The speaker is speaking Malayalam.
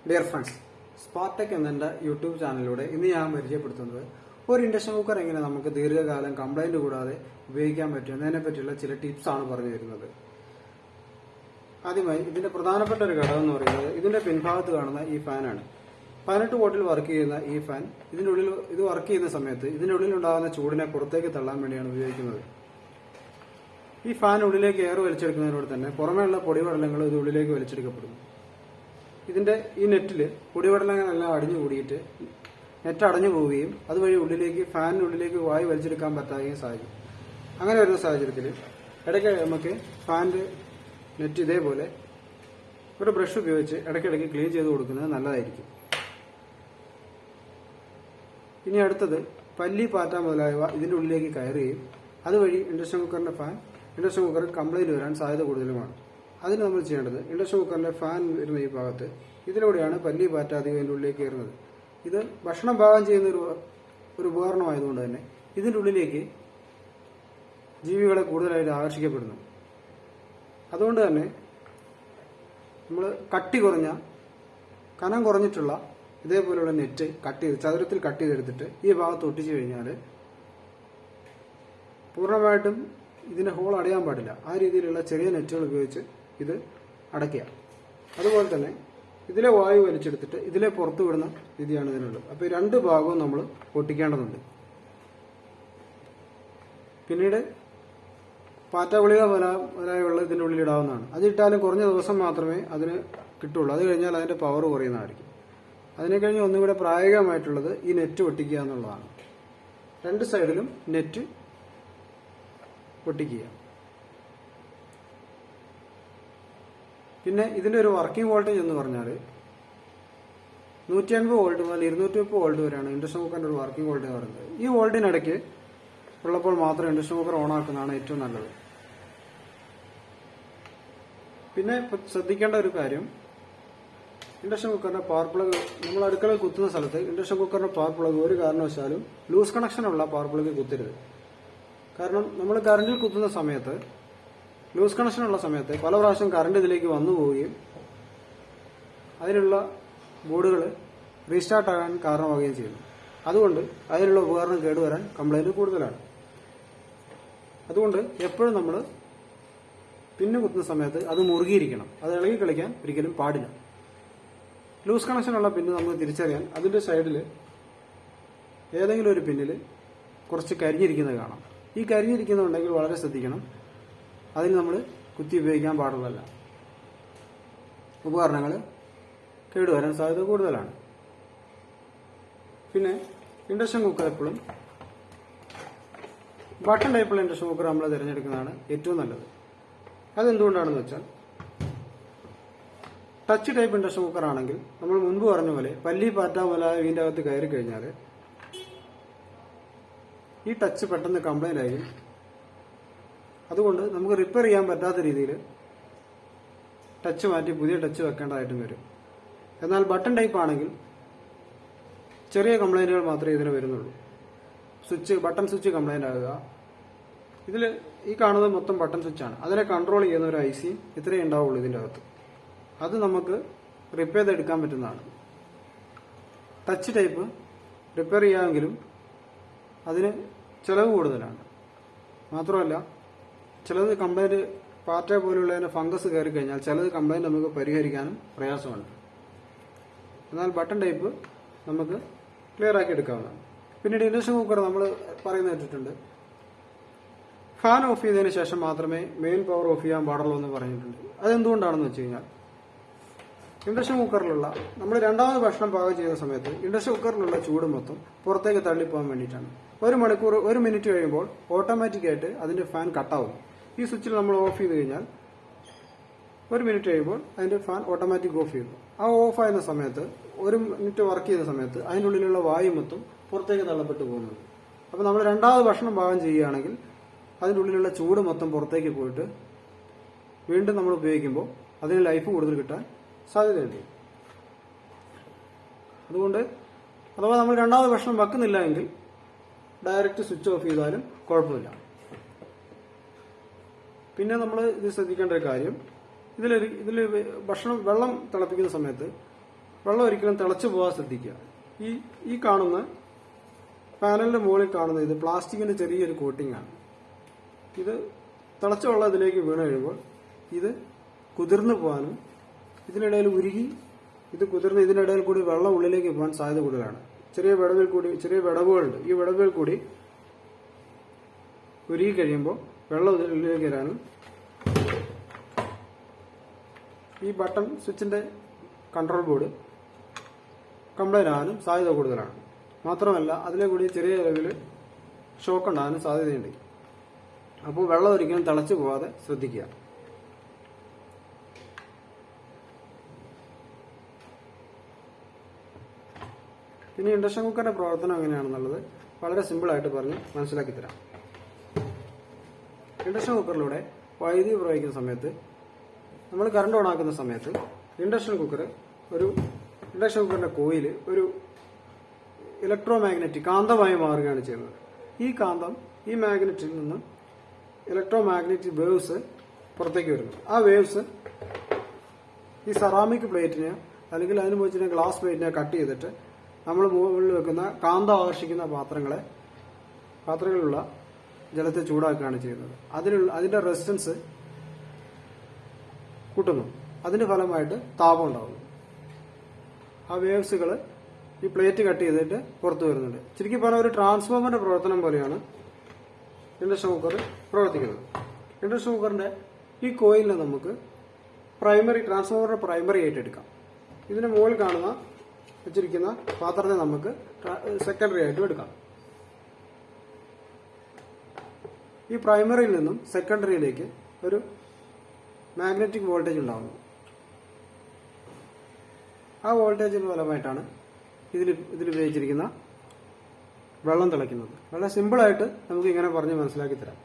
ഡിയർ ഫ്രണ്ട്സ്, സ്പാർടെക് എന്ന യൂട്യൂബ് ചാനലിലൂടെ ഇന്ന് ഞാൻ പരിചയപ്പെടുത്തുന്നത് ഒരു ഇൻഡക്ഷൻ കുക്കർ എങ്ങനെ നമുക്ക് ദീർഘകാലം കംപ്ലൈന്റ് കൂടാതെ ഉപയോഗിക്കാൻ പറ്റും എന്നതിനെ പറ്റിയുള്ള ചില ടിപ്സ് ആണ് പറഞ്ഞു തരുന്നത്. ആദ്യമായി ഇതിന്റെ പ്രധാനപ്പെട്ട ഒരു ഘടകം എന്ന് പറയുന്നത് ഇതിന്റെ പിൻഭാഗത്ത് കാണുന്ന ഈ ഫാനാണ്. 18 വോട്ടിൽ വർക്ക് ചെയ്യുന്ന ഈ ഫാൻ ഇതിന്റെ ഉള്ളിൽ വർക്ക് ചെയ്യുന്ന സമയത്ത് ഇതിന്റെ ഉള്ളിലുണ്ടാകുന്ന ചൂടിനെ പുറത്തേക്ക് തള്ളാൻ വേണ്ടിയാണ് ഉപയോഗിക്കുന്നത്. ഈ ഫാൻ ഉള്ളിലേക്ക് എയർ വലിച്ചെടുക്കുന്നതിനോട് തന്നെ പുറമേയുള്ള പൊടിപടലങ്ങൾ ഇത് ഉള്ളിലേക്ക് വലിച്ചെടുക്കപ്പെടുന്നു. ഇതിന്റെ ഈ നെറ്റിൽ പൊടിപടലങ്ങളെല്ലാം അടിഞ്ഞു കൂടിയിട്ട് നെറ്റ് അടഞ്ഞു പോവുകയും അതുവഴി ഉള്ളിലേക്ക് ഫാനിനുള്ളിലേക്ക് വായു വലിച്ചെടുക്കാൻ പറ്റാതെയും സാധിക്കും. അങ്ങനെ വരുന്ന സാഹചര്യത്തിൽ ഇടയ്ക്ക് നമുക്ക് ഫാനിന്റെ നെറ്റ് ഇതേപോലെ ഒരു ബ്രഷ് ഉപയോഗിച്ച് ഇടയ്ക്കിടയ്ക്ക് ക്ലീൻ ചെയ്ത് കൊടുക്കുന്നത് നല്ലതായിരിക്കും. ഇനി അടുത്തത് പല്ലി, പാറ്റ മുതലായവ ഇതിന്റെ ഉള്ളിലേക്ക് കയറുകയും അതുവഴി ഇൻഡക്ഷൻ കുക്കർ കംപ്ലൈന്റ് വരാൻ സാധ്യത കൂടുതലുമാണ്. അതിന് നമ്മൾ ചെയ്യേണ്ടത് ഇൻഡക്ഷൻ കുക്കറിന്റെ ഫാൻ വരുന്ന ഈ ഭാഗത്ത് ഇതിലൂടെയാണ് പല്ലി, പാറ്റ അധികം ഇതിന്റെ ഉള്ളിലേക്ക് കയറുന്നത്. ഇത് ഭക്ഷണം പാകം ചെയ്യുന്ന ഒരു ഉപകരണമായതുകൊണ്ട് തന്നെ ഇതിന്റെ ഉള്ളിലേക്ക് ജീവികളെ കൂടുതലായിട്ട് ആകർഷിക്കപ്പെടുന്നു. അതുകൊണ്ട് തന്നെ നമ്മൾ കനം കുറഞ്ഞിട്ടുള്ള ഇതേപോലെയുള്ള നെറ്റ് ചതുരത്തിൽ കട്ട് ചെയ്തെടുത്തിട്ട് ഈ ഭാഗത്ത് ഒട്ടിച്ചു കഴിഞ്ഞാൽ പൂർണ്ണമായിട്ടും ഇതിന്റെ ഹോൾ അടയാൻ പാടില്ല. ആ രീതിയിലുള്ള ചെറിയ നെറ്റുകൾ ഉപയോഗിച്ച് ഇത് അടയ്ക്കുക. അതുപോലെ തന്നെ ഇതിലെ വായു വലിച്ചെടുത്തിട്ട് ഇതിലെ പുറത്തു വിടുന്ന രീതിയാണ് ഇതിനുള്ളത്. അപ്പോൾ ഈ രണ്ട് ഭാഗവും നമ്മൾ ഒട്ടിക്കേണ്ടതുണ്ട്. പിന്നീട് പാറ്റ ഗുളിക മുതലായുള്ള ഇതിൻ്റെ ഉള്ളിൽ ഇടാവുന്നതാണ്. അതിട്ടാലും കുറഞ്ഞ ദിവസം മാത്രമേ അതിന് കിട്ടുള്ളൂ. അത് കഴിഞ്ഞാൽ അതിന്റെ പവർ കുറയുന്നതായിരിക്കും. അതിനെ കഴിഞ്ഞ് ഒന്നുകൂടെ പ്രായോഗികമായിട്ടുള്ളത് ഈ നെറ്റ് ഒട്ടിക്കുക എന്നുള്ളതാണ്. രണ്ട് സൈഡിലും നെറ്റ് ഒട്ടിക്കുക. പിന്നെ ഇതിന്റെ ഒരു വർക്കിംഗ് വോൾട്ടേജ് എന്ന് പറഞ്ഞാൽ 150 വോൾട്ട് മുതൽ 230 വോൾട്ട് വരെയാണ് ഇൻഡക്ഷൻ കുക്കറിന്റെ ഒരു വർക്കിംഗ് വോൾട്ടേജ് പറയുന്നത്. ഈ വോൾട്ടിനിടയ്ക്ക് ഉള്ളപ്പോൾ മാത്രം ഇൻഡക്ഷൻ കുക്കർ ഓൺ ആക്കുന്നതാണ് ഏറ്റവും നല്ലത്. പിന്നെ ശ്രദ്ധിക്കേണ്ട ഒരു കാര്യം, ഇൻഡക്ഷൻ കുക്കറിന്റെ പവർ പ്ലഗ് നമ്മൾ അടുക്കളയിൽ കുത്തുന്ന സ്ഥലത്ത് ഇൻഡക്ഷൻ കുക്കറിന്റെ പവർ പ്ലഗ് ഒരു കാരണവശാലും ലൂസ് കണക്ഷനുള്ള പവർ പ്ലഗ് കുത്തരുത്. കാരണം നമ്മൾ കറണ്ടിൽ കുത്തുന്ന സമയത്ത് ലൂസ് കണക്ഷനുള്ള സമയത്ത് പല പ്രാവശ്യം കറണ്ട് ഇതിലേക്ക് വന്നു പോവുകയും അതിനുള്ള ബോർഡുകൾ റീസ്റ്റാർട്ട് ആകാൻ കാരണമാവുകയും ചെയ്യുന്നു. അതുകൊണ്ട് അതിനുള്ള ഉപകരണം കേടുവരാൻ കംപ്ലൈന്റ് കൂടുതലാണ്. അതുകൊണ്ട് എപ്പോഴും നമ്മൾ പിന്ന് കുത്തുന്ന സമയത്ത് അത് മുറുകിയിരിക്കണം. അത് ഇളകി കളിക്കാൻ ഒരിക്കലും പാടില്ല. ലൂസ് കണക്ഷനുള്ള പിന്ന് നമുക്ക് തിരിച്ചറിയാൻ അതിന്റെ സൈഡിൽ ഏതെങ്കിലും ഒരു പിന്നിൽ കുറച്ച് കരിഞ്ഞിരിക്കുന്നത് കാണാം. ഈ കരിഞ്ഞിരിക്കുന്നുണ്ടെങ്കിൽ വളരെ ശ്രദ്ധിക്കണം. അതിന് നമ്മൾ കുത്തി ഉപയോഗിക്കാൻ പാടുള്ളതല്ല. ഉപകരണങ്ങൾ കേടുവരാൻ സാധ്യത കൂടുതലാണ്. പിന്നെ ഇൻഡക്ഷൻ കുക്കർ എപ്പോഴും ബട്ടൺ ടൈപ്പുള്ള ഇൻഡക്ഷൻ കുക്കർ നമ്മൾ തിരഞ്ഞെടുക്കുന്നതാണ് ഏറ്റവും നല്ലത്. അതെന്തുകൊണ്ടാണെന്ന് വെച്ചാൽ ടച്ച് ടൈപ്പ് ഇൻഡക്ഷൻ കുക്കർ ആണെങ്കിൽ നമ്മൾ മുൻപ് പറഞ്ഞ പോലെ പല്ലി, പാറ്റ മുതലായ ഇതിൻ്റെ അകത്ത് കയറി കഴിഞ്ഞാൽ ഈ ടച്ച് പെട്ടെന്ന് കംപ്ലൈന്റ് ആയി. അതുകൊണ്ട് നമുക്ക് റിപ്പയർ ചെയ്യാൻ പറ്റാത്ത രീതിയിൽ ടച്ച് മാറ്റി പുതിയ ടച്ച് വെക്കേണ്ടതായിട്ടും വരും. എന്നാൽ ബട്ടൺ ടൈപ്പ് ആണെങ്കിൽ ചെറിയ കംപ്ലൈന്റുകൾ മാത്രമേ ഇതിന് വരുന്നുള്ളൂ. ബട്ടൺ സ്വിച്ച് കംപ്ലൈന്റ് ആകുക. ഇതിൽ ഈ കാണുന്നത് മൊത്തം ബട്ടൺ സ്വിച്ചാണ്. അതിനെ കൺട്രോൾ ചെയ്യുന്ന ഒരു IC ഇത്രയേ ഉണ്ടാവുള്ളൂ ഇതിൻ്റെ അകത്ത്. അത് നമുക്ക് റിപ്പയർ ചെയ്തെടുക്കാൻ പറ്റുന്നതാണ്. ടച്ച് ടൈപ്പ് റിപ്പയർ ചെയ്യാമെങ്കിലും അതിന് ചിലവ് കൂടുതലാണ്. മാത്രമല്ല ചിലത് കംപ്ലൈന്റ് പാറ്റ പോലുള്ളതിന് ഫംഗസ് കയറി കഴിഞ്ഞാൽ ചിലത് കംപ്ലൈന്റ് നമുക്ക് പരിഹരിക്കാനും പ്രയാസമാണ്. എന്നാൽ ബട്ടൺ ടൈപ്പ് നമുക്ക് ക്ലിയർ ആക്കി എടുക്കാവുന്നതാണ്. പിന്നീട് ഇൻഡക്ഷൻ കുക്കർ നമ്മൾ പറയുന്നത് കേട്ടിട്ടുണ്ട്, ഫാൻ ഓഫ് ചെയ്തതിന് ശേഷം മാത്രമേ മെയിൻ പവർ ഓഫ് ചെയ്യാൻ പാടുള്ളൂ എന്ന് പറഞ്ഞിട്ടുണ്ട്. അതെന്തുകൊണ്ടാണെന്ന് വെച്ച് കഴിഞ്ഞാൽ ഇൻഡക്ഷൻ കുക്കറിലുള്ള നമ്മൾ രണ്ടാമത് ഭക്ഷണം പാകം ചെയ്യുന്ന സമയത്ത് ഇൻഡക്ഷൻ കുക്കറിലുള്ള ചൂട് മൊത്തം പുറത്തേക്ക് തള്ളിപ്പോകാൻ വേണ്ടിയിട്ടാണ്. 1 മിനിറ്റ് കഴിയുമ്പോൾ ഓട്ടോമാറ്റിക്കായിട്ട് അതിന്റെ ഫാൻ കട്ടാവും. ഈ സ്വിച്ചിൽ നമ്മൾ ഓഫ് ചെയ്ത് കഴിഞ്ഞാൽ 1 മിനിറ്റ് കഴിയുമ്പോൾ അതിന്റെ ഫാൻ ഓട്ടോമാറ്റിക് ഓഫ് ചെയ്തു. ആ ഓഫ് ആയിരുന്ന സമയത്ത് 1 മിനിറ്റ് വർക്ക് ചെയ്യുന്ന സമയത്ത് അതിൻ്റെ ഉള്ളിലുള്ള വായു മൊത്തം പുറത്തേക്ക് തള്ളപ്പെട്ടു പോകുന്നത്. അപ്പോൾ നമ്മൾ രണ്ടാമത് ഭക്ഷണം പാകം ചെയ്യുകയാണെങ്കിൽ അതിൻ്റെ ഉള്ളിലുള്ള ചൂട് മൊത്തം പുറത്തേക്ക് പോയിട്ട് വീണ്ടും നമ്മൾ ഉപയോഗിക്കുമ്പോൾ അതിന് ലൈഫ് കൂടുതൽ കിട്ടാൻ സാധ്യതയുണ്ട്. അതുകൊണ്ട് അഥവാ നമ്മൾ രണ്ടാമത് ഭക്ഷണം വെക്കുന്നില്ല എങ്കിൽ ഡയറക്റ്റ് സ്വിച്ച് ഓഫ് ചെയ്താലും കുഴപ്പമില്ല. പിന്നെ നമ്മൾ ഇത് ശ്രദ്ധിക്കേണ്ട ഒരു കാര്യം, ഇതിൽ വെള്ളം തിളപ്പിക്കുന്ന സമയത്ത് വെള്ളം ഒരിക്കലും തിളച്ചു പോകാൻ ശ്രദ്ധിക്കുക. ഈ കാണുന്ന പാനലിന്റെ മുകളിൽ കാണുന്ന ഇത് പ്ലാസ്റ്റിക്കിന്റെ ചെറിയൊരു കോട്ടിംഗ് ആണ്. ഇത് തിളച്ച വെള്ളം ഇതിലേക്ക് വീണ് കഴിയുമ്പോൾ ഇത് കുതിർന്നു പോകാനും ഇതിനിടയിൽ ഉരുകി ഇത് കുതിർന്ന് ഇതിനിടയിൽ കൂടി വെള്ളം ഉള്ളിലേക്ക് പോകാൻ സാധ്യത കൂടുതലാണ്. ചെറിയ വിടവുകളുണ്ട്. ഈ വിടവുകൾ കൂടി ഉരുകി കഴിയുമ്പോൾ വെള്ളം ഉള്ളിലേക്ക് വരാനും ഈ ബട്ടൺ സ്വിച്ചിന്റെ കൺട്രോൾ ബോർഡ് കംപ്ലൈന്റ് ആകാനും സാധ്യത കൂടുതലാണ്. മാത്രമല്ല അതിലെ കൂടി ചെറിയ അളവിൽ ഷോക്ക് ഉണ്ടാകാനും സാധ്യതയുണ്ട്. അപ്പോൾ വെള്ളം ഒരിക്കലും തിളച്ചു പോകാതെ ശ്രദ്ധിക്കുക. ഇനി ഇൻഡക്ഷൻ കുക്കറിന്റെ പ്രവർത്തനം എങ്ങനെയാണെന്നുള്ളത് വളരെ സിമ്പിളായിട്ട് പറഞ്ഞ് മനസ്സിലാക്കി തരാം. ഇൻഡക്ഷൻ കുക്കറിലൂടെ വൈദ്യുതി പ്രവഹിക്കുന്ന സമയത്ത്, നമ്മൾ കറണ്ട് ഓൺ ആക്കുന്ന സമയത്ത് ഇൻഡക്ഷൻ കുക്കറിന്റെ കോയിൽ ഒരു ഇലക്ട്രോ മാഗ്നറ്റിക് കാന്തമായി മാറുകയാണ് ചെയ്യുന്നത്. ഈ മാഗ്നറ്റിൽ നിന്നും ഇലക്ട്രോ മാഗ്നറ്റിക് വേവ്സ് പുറത്തേക്ക് വരുന്നു. ആ വേവ്സ് ഈ സെറാമിക് പ്ലേറ്റിനെ അല്ലെങ്കിൽ അതിന് വെച്ചിട്ട് ഗ്ലാസ് പ്ലേറ്റിനെ കട്ട് ചെയ്തിട്ട് നമ്മൾ മുകളിൽ വെക്കുന്ന കാന്തം ആകർഷിക്കുന്ന പാത്രങ്ങളിലുള്ള ജലത്തെ ചൂടാക്കുകയാണ് ചെയ്യുന്നത്. അതിന്റെ റെസിസ്റ്റൻസ് കൂട്ടുന്നു. അതിന്റെ ഫലമായിട്ട് താപം ഉണ്ടാകുന്നു. ആ വേവ്സുകൾ ഈ പ്ലേറ്റ് കട്ട് ചെയ്തിട്ട് പുറത്തു വരുന്നുണ്ട്. ചുരുക്കി പറഞ്ഞ ഒരു ട്രാൻസ്ഫോമറിന്റെ പ്രവർത്തനം പോലെയാണ് ഇൻഡക്ഷൻ കുക്കർ പ്രവർത്തിക്കുന്നത്. ഇൻഡക്ഷൻ കുക്കറിന്റെ ഈ കോയിലിനെ നമുക്ക് ട്രാൻസ്ഫോമറിന്റെ പ്രൈമറി ആയിട്ട് എടുക്കാം. ഇതിന് മുകളിൽ കാണുന്ന വെച്ചിരിക്കുന്ന പാത്രത്തെ നമുക്ക് സെക്കൻഡറി ആയിട്ടും എടുക്കാം. ഈ പ്രൈമറിയിൽ നിന്നും സെക്കൻഡറിയിലേക്ക് ഒരു മാഗ്നറ്റിക് വോൾട്ടേജ് ഉണ്ടാകുന്നു. ആ വോൾട്ടേജിന് ഫലമായിട്ടാണ് ഇതിൽ ഉപയോഗിച്ചിരിക്കുന്ന വെള്ളം തിളയ്ക്കുന്നത്. വളരെ സിമ്പിളായിട്ട് നമുക്ക് ഇങ്ങനെ പറഞ്ഞ് മനസ്സിലാക്കി തരാം.